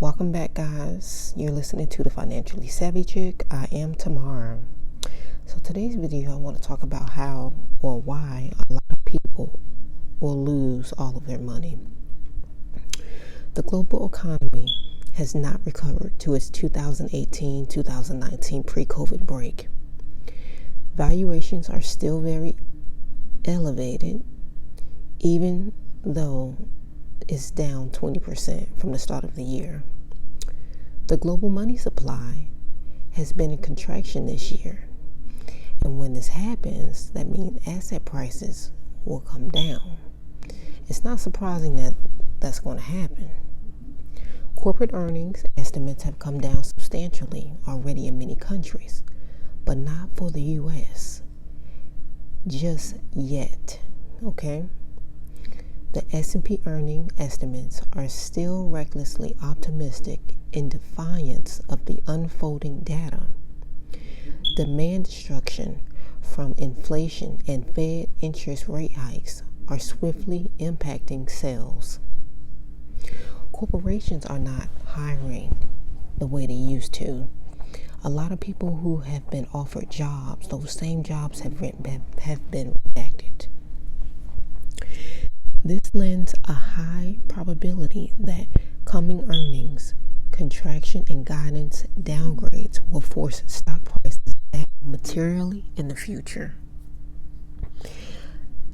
Welcome back, guys. You're listening to the Financially Savvy Chick. I am Tamara. So today's video, I want to talk about how or why a lot of people will lose all of their money. The global economy has not recovered to its 2018-2019 pre-COVID break. Valuations are still very elevated, even though it's down 20% from the start of the year. The global money supply has been in contraction this year. And when this happens, that means asset prices will come down. It's not surprising that that's going to happen. Corporate earnings estimates have come down substantially already in many countries, but not for the U.S. just yet, okay? The S&P earning estimates are still recklessly optimistic in defiance of the unfolding data. Demand destruction from inflation and Fed interest rate hikes are swiftly impacting sales. Corporations are not hiring the way they used to. A lot of people who have been offered jobs, those same jobs have been rejected. This lends a high probability that coming earnings, contraction, and guidance downgrades will force stock prices down materially in the future.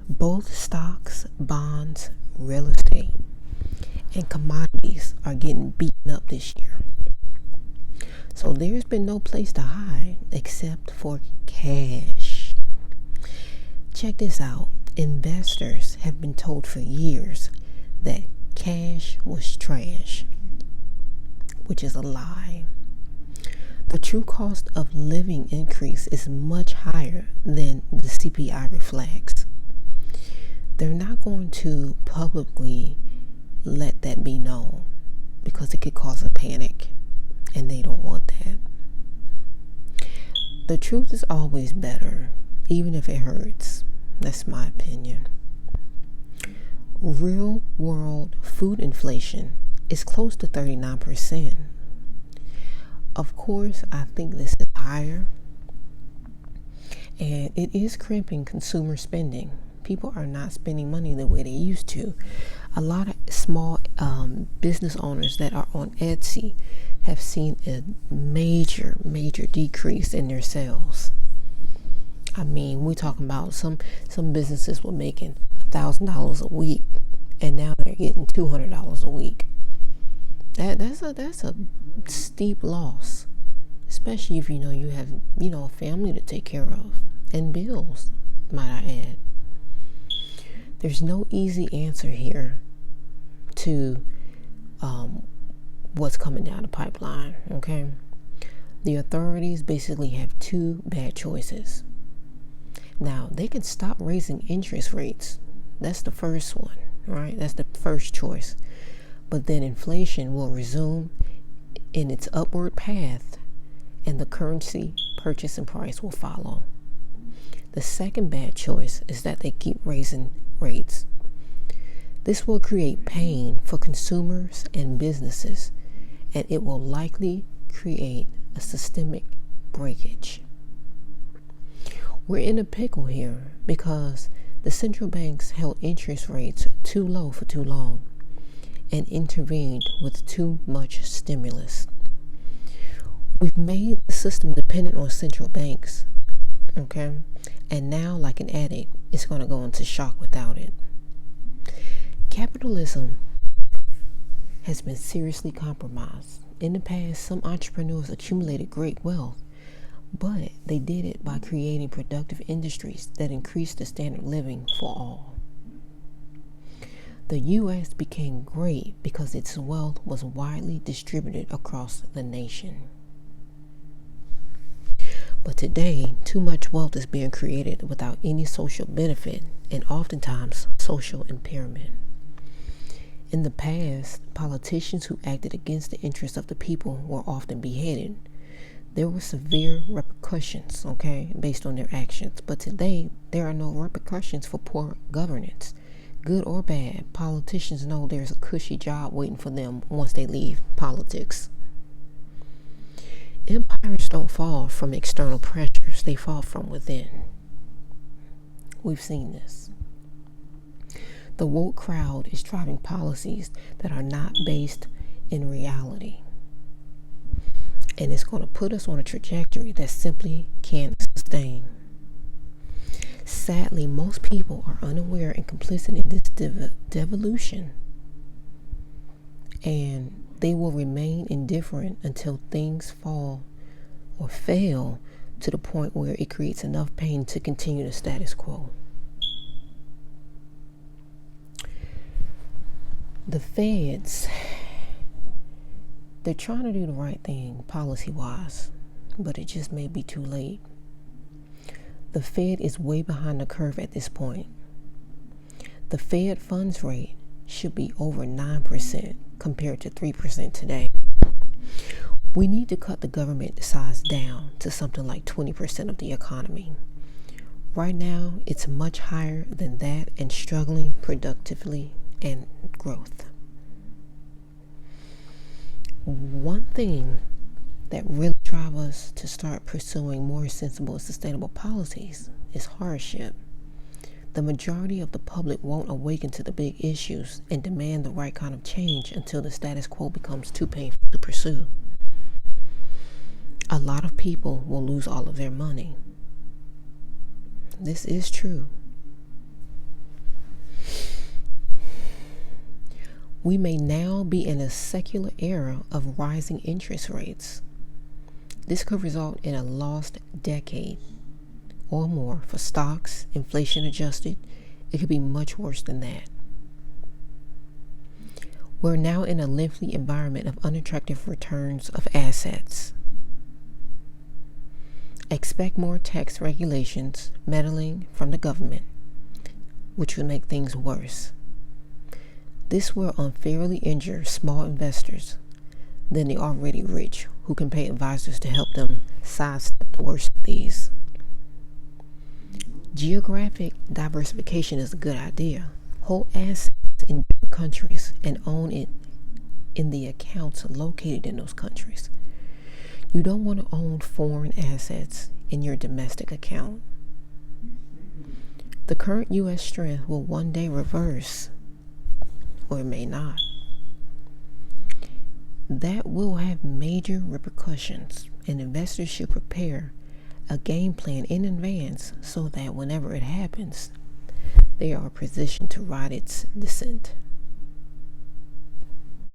Both stocks, bonds, real estate, and commodities are getting beaten up this year. So there's been no place to hide except for cash. Check this out. Investors have been told for years that cash was trash, which is a lie. The true cost of living increase is much higher than the CPI reflects. They're not going to publicly let that be known because it could cause a panic, and they don't want that. The truth is always better, even if it hurts. That's my opinion. Real world food inflation is close to 39%. Of course, I think this is higher, and it is crimping consumer spending. People are not spending money the way they used to. A lot of small business owners that are on Etsy have seen a major decrease in their sales. I mean, we're talking about some businesses were making $1,000 a week, and now they're getting $200 a week. That's a steep loss, especially if you have a family to take care of and bills, might I add. There's no easy answer here to what's coming down the pipeline. Okay, the authorities basically have two bad choices. Now, they can stop raising interest rates. That's the first one, right? That's the first choice. But then inflation will resume in its upward path, and the currency purchasing price will follow. The second bad choice is that they keep raising rates. This will create pain for consumers and businesses, and it will likely create a systemic breakage. We're in a pickle here because the central banks held interest rates too low for too long and intervened with too much stimulus. We've made the system dependent on central banks, okay? And now, like an addict, it's going to go into shock without it. Capitalism has been seriously compromised. In the past, some entrepreneurs accumulated great wealth, but they did it by creating productive industries that increased the standard of living for all. The U.S. became great because its wealth was widely distributed across the nation. But today, too much wealth is being created without any social benefit and oftentimes social impairment. In the past, politicians who acted against the interests of the people were often beheaded. There were severe repercussions, based on their actions. But today, there are no repercussions for poor governance. Good or bad, politicians know there's a cushy job waiting for them once they leave politics. Empires don't fall from external pressures, they fall from within. We've seen this. The woke crowd is driving policies that are not based in reality. And it's going to put us on a trajectory that simply can't sustain. Sadly, most people are unaware and complicit in this devolution. And they will remain indifferent until things fall or fail to the point where it creates enough pain to continue the status quo. The feds, they're trying to do the right thing policy-wise, but it just may be too late. The Fed is way behind the curve at this point. The Fed funds rate should be over 9% compared to 3% today. We need to cut the government size down to something like 20% of the economy. Right now, it's much higher than that and struggling productively and growth. One thing that really drives us to start pursuing more sensible and sustainable policies is hardship. The majority of the public won't awaken to the big issues and demand the right kind of change until the status quo becomes too painful to pursue. A lot of people will lose all of their money. This is true. We may now be in a secular era of rising interest rates. This could result in a lost decade or more for stocks, inflation adjusted. It could be much worse than that. We're now in a lengthy environment of unattractive returns of assets. Expect more tax regulations, meddling from the government, which will make things worse. This will unfairly injure small investors than the already rich, who can pay advisors to help them sidestep the worst of these. Geographic diversification is a good idea. Hold assets in different countries and own it in the accounts located in those countries. You don't want to own foreign assets in your domestic account. The current U.S. strength will one day reverse, or it may not. That will have major repercussions, and investors should prepare a game plan in advance so that whenever it happens, they are positioned to ride its descent.